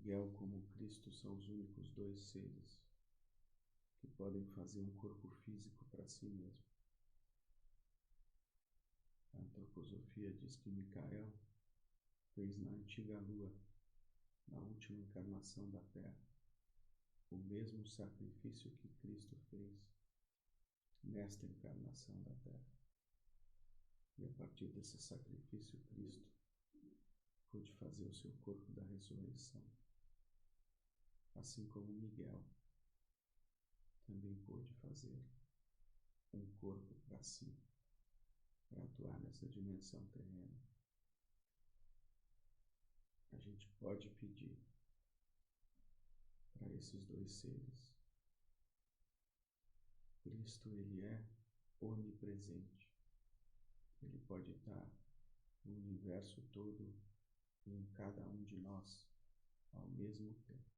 Miguel como Cristo são os únicos dois seres que podem fazer um corpo físico para si mesmo. A antroposofia diz que Micael fez na antiga Lua, na última encarnação da Terra, o mesmo sacrifício que Cristo fez nesta encarnação da Terra. E a partir desse sacrifício, Cristo pôde fazer o seu corpo da ressurreição, assim como Miguel também pôde fazer um corpo para si, para atuar nessa dimensão terrena. A gente pode pedir para esses dois seres. Cristo, ele é onipresente. Ele pode estar no universo todo e em cada um de nós ao mesmo tempo.